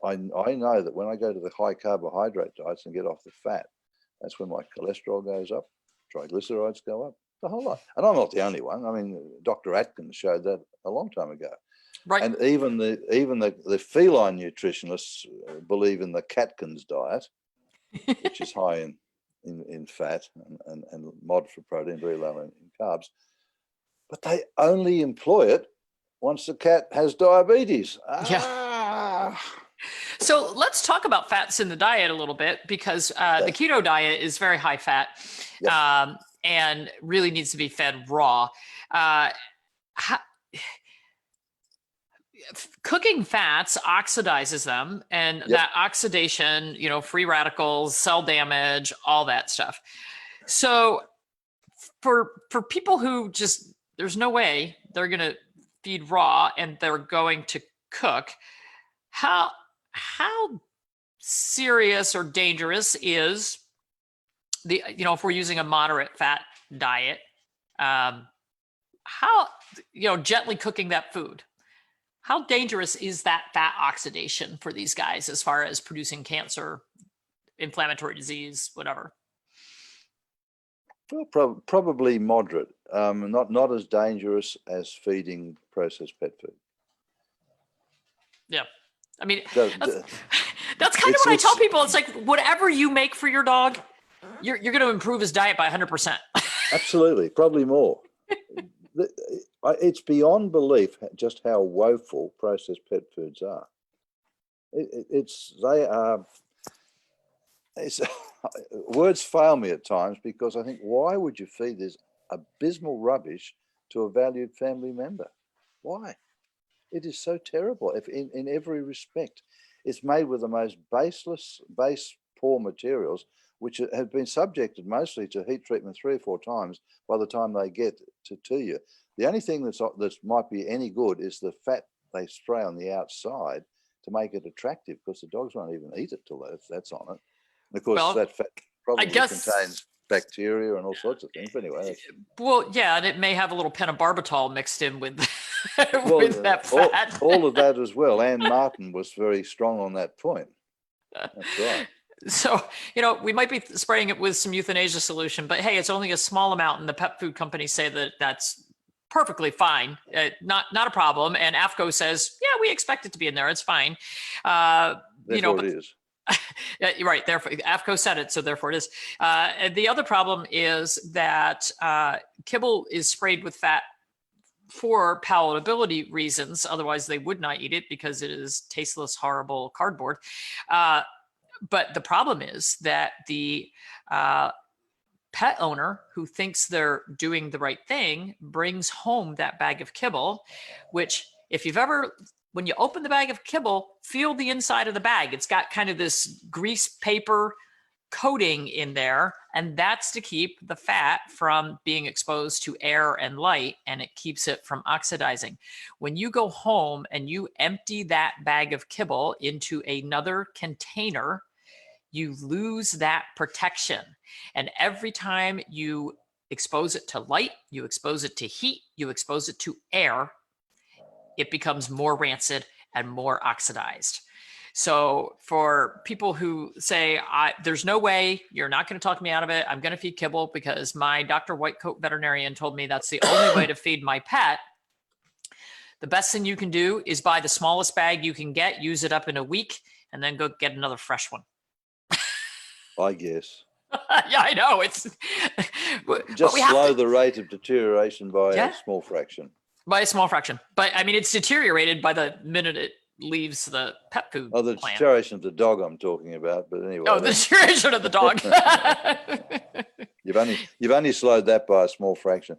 know that when I go to the high carbohydrate diets and get off the fat, that's when my cholesterol goes up, triglycerides go up. A whole lot. And I'm not the only one. I mean, Dr. Atkins showed that a long time ago. Right. And even the feline nutritionists believe in the Catkins diet, which is high in fat and moderate for protein, very low in carbs. But they only employ it once the cat has diabetes. Yeah. So let's talk about fats in the diet a little bit, because the keto diet is very high fat. Yep. And really needs to be fed raw. cooking fats oxidizes them, and that oxidation, free radicals, cell damage, all that stuff. So for people who just, there's no way they're going to feed raw and they're going to cook, how serious or dangerous is the, if we're using a moderate fat diet, how, gently cooking that food, how dangerous is that fat oxidation for these guys as far as producing cancer, inflammatory disease, whatever? Well, probably moderate, not as dangerous as feeding processed pet food. Yeah. I mean, that's kind of what I tell people. It's like, whatever you make for your dog, you're going to improve his diet by 100%. Absolutely. Probably more. It's beyond belief just how woeful processed pet foods are. Words fail me at times, because I think, why would you feed this abysmal rubbish to a valued family member? Why? It is so terrible in every respect. It's made with the most base, poor materials, which have been subjected mostly to heat treatment 3 or 4 times by the time they get to you. The only thing that's might be any good is the fat they spray on the outside to make it attractive, because the dogs won't even eat it till that's on it. And of course, that fat probably contains bacteria and all sorts of things. But anyway, and it may have a little pentobarbital mixed in with, with that fat. All of that as well. Anne Martin was very strong on that point. That's right. So, we might be spraying it with some euthanasia solution, but hey, it's only a small amount, and the pet food companies say that that's perfectly fine, not a problem. And AAFCO says, yeah, we expect it to be in there. It's fine. Therefore it is. Yeah, you're right. Therefore, AAFCO said it, so therefore it is. And the other problem is that kibble is sprayed with fat for palatability reasons. Otherwise, they would not eat it, because it is tasteless, horrible cardboard. But the problem is that the pet owner who thinks they're doing the right thing brings home that bag of kibble, which, if you've ever, when you open the bag of kibble, feel the inside of the bag. It's got kind of this grease paper coating in there, and that's to keep the fat from being exposed to air and light, and it keeps it from oxidizing. When you go home and you empty that bag of kibble into another container, you lose that protection. And every time you expose it to light, you expose it to heat, you expose it to air, it becomes more rancid and more oxidized. So for people who say, there's no way, you're not going to talk me out of it, I'm going to feed kibble because my Dr. Whitecoat veterinarian told me that's the only way to feed my pet, the best thing you can do is buy the smallest bag you can get, use it up in a week, and then go get another fresh one. I guess. Yeah, I know. It's just slow the rate of deterioration by a small fraction. By a small fraction. But I mean, it's deteriorated by the minute it leaves the pet food the plant. Deterioration of the dog I'm talking about, but anyway. Oh, the deterioration of the dog. You've only slowed that by a small fraction.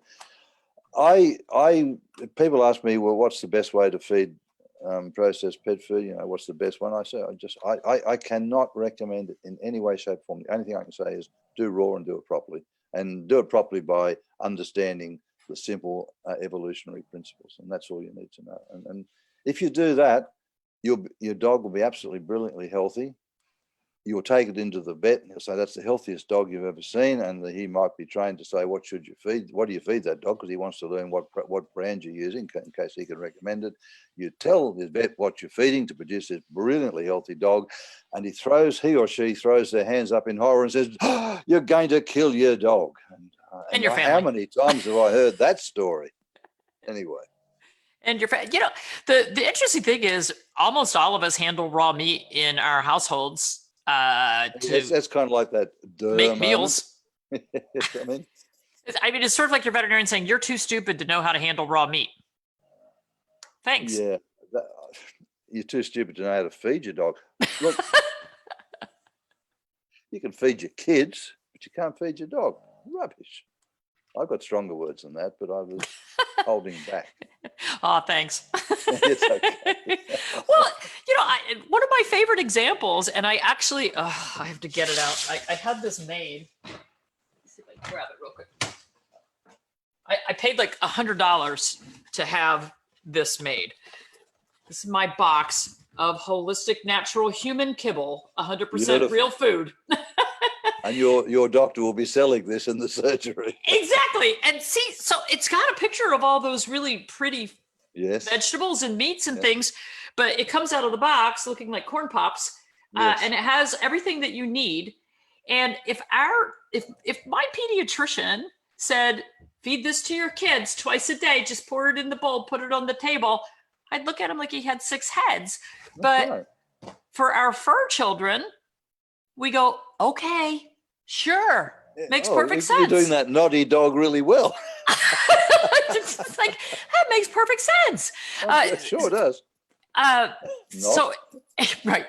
People ask me, well, what's the best way to feed processed pet food? What's the best one? I say, I cannot recommend it in any way, shape, form. The only thing I can say is do raw and do it properly, and do it properly by understanding the simple evolutionary principles, and that's all you need to know. And if you do that, your dog will be absolutely brilliantly healthy. You'll take it into the vet and he'll say, that's the healthiest dog you've ever seen. And he might be trained to say, what should you feed? What do you feed that dog? Because he wants to learn what brand you're using in case he can recommend it. You tell the vet what you're feeding to produce this brilliantly healthy dog. And he or she throws their hands up in horror and says, oh, you're going to kill your dog. And your family. How many times have I heard that story? Anyway. And the interesting thing is, almost all of us handle raw meat in our households. That's kind of like that. Make meals. I mean, it's sort of like your veterinarian saying, you're too stupid to know how to handle raw meat. Thanks. Yeah. You're too stupid to know how to feed your dog. Look, you can feed your kids, but you can't feed your dog. Rubbish. I've got stronger words than that, but I was holding back. Oh, thanks. It's okay. Well, one of my favorite examples, and I actually, I have to get it out. I had this made. Let's see if I can grab it real quick. I paid like $100 to have this made. This is my box of holistic, natural human kibble, 100% Beautiful. real food. And your doctor will be selling this in the surgery. Exactly. And see, so it's got a picture of all those really pretty Yes. vegetables and meats and things, but it comes out of the box looking like corn pops, and it has everything that you need. And if my pediatrician said, feed this to your kids twice a day, just pour it in the bowl, put it on the table, I'd look at him like he had 6 heads. But right. For our fur children, we go, okay, sure, makes perfect sense. You're doing that naughty dog really well. It's like, that makes perfect sense. Sure does. So, right.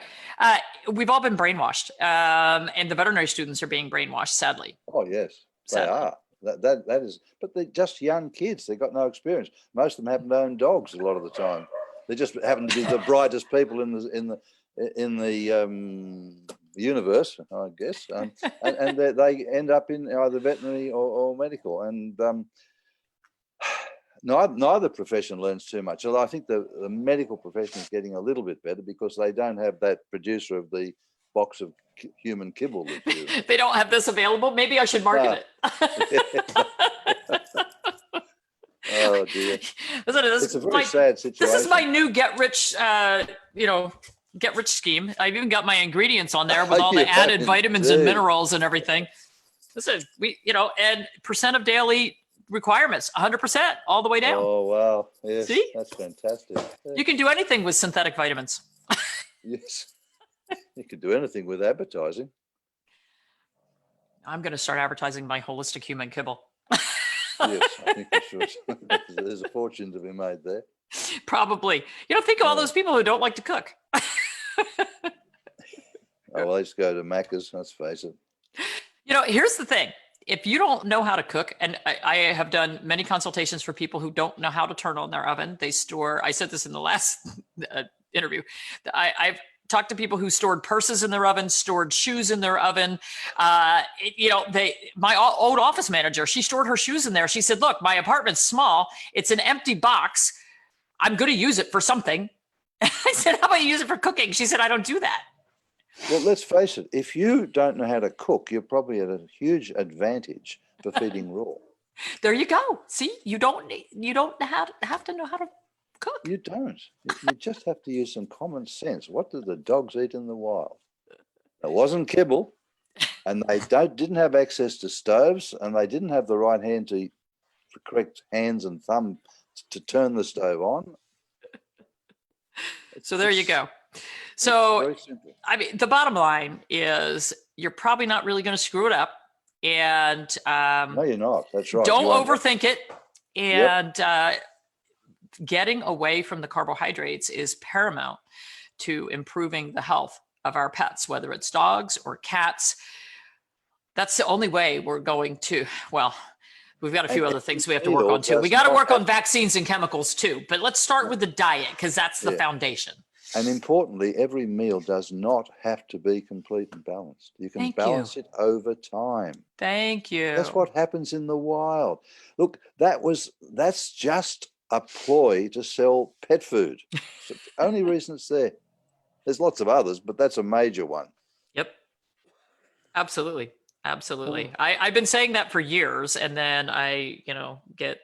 We've all been brainwashed, and the veterinary students are being brainwashed, sadly. Oh, yes, Sadly. they are. That is, but they're just young kids. They've got no experience. Most of them happen to own dogs a lot of the time. They just happen to be the brightest people in the universe, I guess, and they end up in either veterinary or medical. And neither profession learns too much. Although I think the medical profession is getting a little bit better because they don't have that producer of the box of human kibble. They don't have this available. Maybe I should market it. Oh dear! It's a very sad situation. This is my new get rich scheme. I've even got my ingredients on there with all the added vitamins and minerals and everything. This is and percent of daily requirements, 100% all the way down. Oh wow! Yes, see, that's fantastic. Yeah. You can do anything with synthetic vitamins. Yes, you can do anything with advertising. I'm going to start advertising my holistic human kibble. Yes, I think you should. There's a fortune to be made there. Probably. Think of all those people who don't like to cook. Well, let's go to Macca's, let's face it. Here's the thing. If you don't know how to cook, and I have done many consultations for people who don't know how to turn on their oven, I said this in the last interview, I've talked to people who stored purses in their oven, stored shoes in their oven. My old office manager, she stored her shoes in there. She said, look, my apartment's small. It's an empty box. I'm going to use it for something. I said, how about you use it for cooking? She said, I don't do that. Well, let's face it. If you don't know how to cook, you're probably at a huge advantage for feeding raw. There you go. See, you don't have to know how to cook. You don't. You just have to use some common sense. What do the dogs eat in the wild? It wasn't kibble, and they didn't have access to stoves, and they didn't have the right hand the correct hands and thumb to turn the stove on. So there you go. So, I mean, the bottom line is you're probably not really going to screw it up. And no, you're not. That's right. Don't overthink it. And getting away from the carbohydrates is paramount to improving the health of our pets, whether it's dogs or cats. That's the only way we're going to, we've got a few other things we have to work on too. We got to work on vaccines and chemicals too, but let's start with the diet because that's the foundation. And importantly, every meal does not have to be complete and balanced. You can balance it over time. Thank you. That's what happens in the wild. Look, that's just a ploy to sell pet food. It's the only reason it's there. There's lots of others, but that's a major one. Yep. Absolutely. Absolutely. I've been saying that for years, and then I, get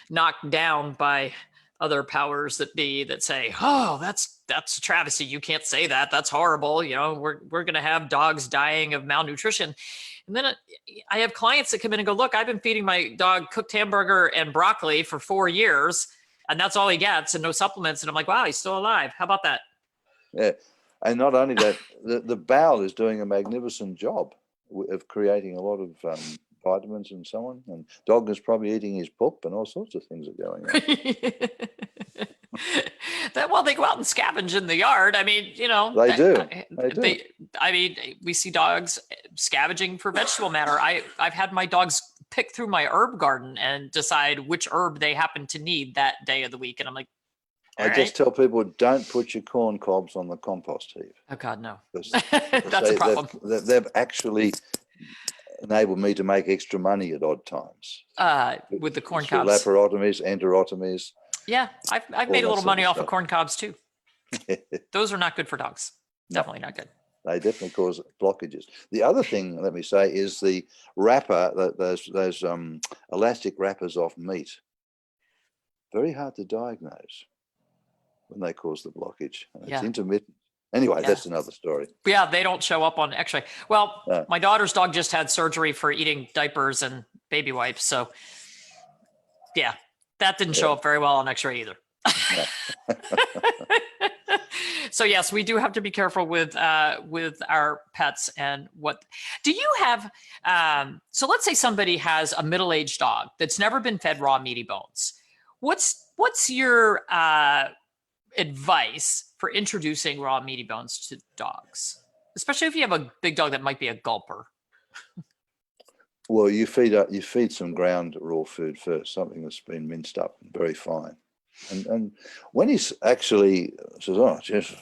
knocked down by other powers that be that say, oh, that's a travesty. You can't say that. That's horrible. We're going to have dogs dying of malnutrition. And then I have clients that come in and go, look, I've been feeding my dog cooked hamburger and broccoli for 4 years, and that's all he gets and no supplements. And I'm like, wow, he's still alive. How about that? Yeah. And not only that, the bowel is doing a magnificent job of creating a lot of vitamins and so on. And dog is probably eating his poop and all sorts of things are going on. They go out and scavenge in the yard. I mean, They do. We see dogs scavenging for vegetable matter. I've had my dogs pick through my herb garden and decide which herb they happen to need that day of the week. And I'm like, I just tell people, don't put your corn cobs on the compost heap. oh God, no. Because That's a problem. They've actually enabled me to make extra money at odd times. With the corn Through cobs. laparotomies, enterotomies. Yeah, I've made a little money off of corn cobs too. Those are not good for dogs. Definitely not good. They definitely cause blockages. The other thing, let me say, is the wrapper, those elastic wrappers off meat. Very hard to diagnose when they cause the blockage. It's intermittent. Anyway, that's another story. Yeah, they don't show up on X-ray. Well, No. my daughter's dog just had surgery for eating diapers and baby wipes. So yeah, that didn't show up very well on X-ray either. No. So yes, we do have to be careful with our pets and what. Do you have? So let's say somebody has a middle-aged dog that's never been fed raw meaty bones. What's your advice for introducing raw meaty bones to dogs, especially if you have a big dog that might be a gulper? Well, you feed some ground raw food first, something that's been minced up very fine. And when he actually says, oh, geez,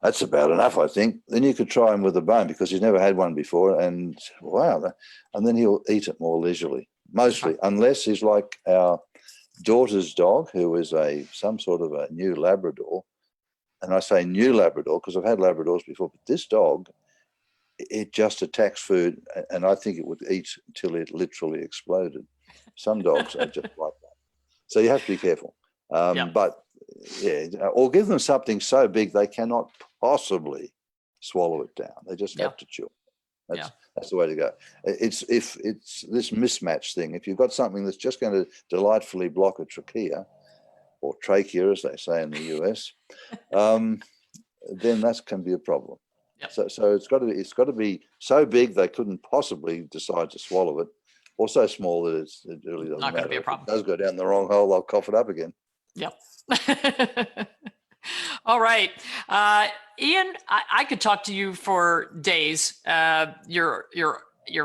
that's about enough, I think, then you could try him with a bone because he's never had one before. And wow, and then he'll eat it more leisurely, mostly, unless he's like our daughter's dog, who is some sort of a new Labrador. And I say new Labrador because I've had Labradors before, but this dog, it just attacks food, and I think it would eat until it literally exploded. Some dogs are just like that. So you have to be careful. But yeah, or give them something so big they cannot possibly swallow it down. They just have to chew. That's the way to go. It's this mismatch thing. If you've got something that's just going to delightfully block a trachea, or trachea, as they say in the US, then that can be a problem. Yep. So it's got to be so big they couldn't possibly decide to swallow it, or so small that it really doesn't matter. Not going to be a problem. If it does go down the wrong hole, they'll cough it up again. Yep. All right. Ian, I could talk to you for days. You're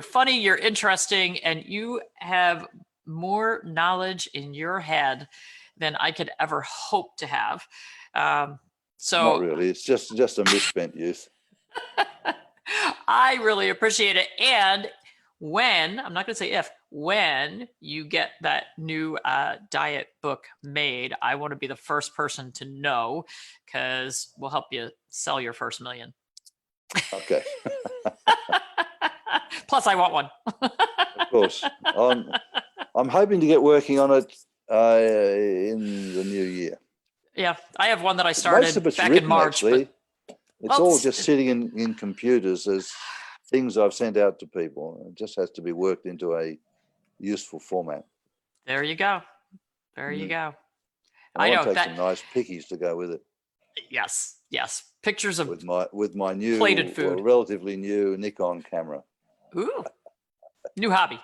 funny, you're interesting, and you have more knowledge in your head than I could ever hope to have. So not really. It's just a misspent youth. I really appreciate it. And when, I'm not going to say if, when you get that new diet book made, I want to be the first person to know, because we'll help you sell your first million. Okay. Plus, I want one. Of course. I'm hoping to get working on it in the new year. Yeah, I have one that I started back in March. Actually. It's all just sitting in computers as things I've sent out to people. It just has to be worked into a useful format. There you go. There you go. I know take some nice pickies to go with it. Yes, yes. Pictures of with my new plated food, relatively new Nikon camera. Ooh, new hobby.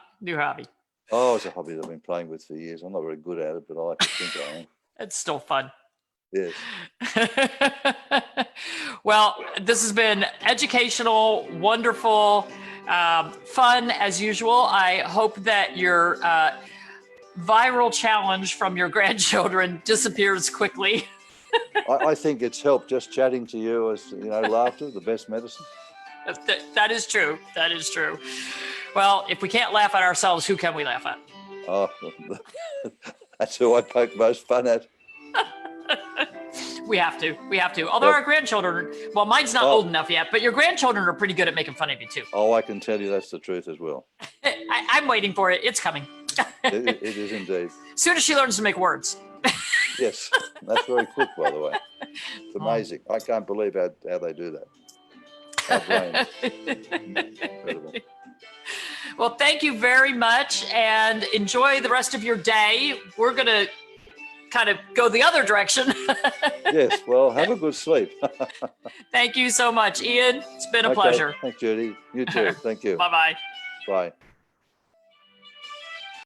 Oh, it's a hobby that I've been playing with for years. I'm not very good at it, but I like to think I am. It's still fun. Yes. Well, this has been educational, wonderful, fun as usual. I hope that your viral challenge from your grandchildren disappears quickly. I think it's helped just chatting to you. As you know, laughter, the best medicine. That is true. That is true. Well, if we can't laugh at ourselves, who can we laugh at? Oh, that's who I poke most fun at. We have to. Although our grandchildren, well, mine's not old enough yet, but your grandchildren are pretty good at making fun of you too. Oh, I can tell you that's the truth as well. I'm waiting for it. It's coming. It is indeed. As soon as she learns to make words. Yes, that's very quick, by the way. It's amazing. I can't believe how they do that. Our brains. Incredible. Well, thank you very much, and enjoy the rest of your day. We're going to kind of go the other direction. Yes, well, have a good sleep. Thank you so much, Ian. It's been a pleasure. Thanks, Judy. You too. Thank you. Bye-bye. Bye.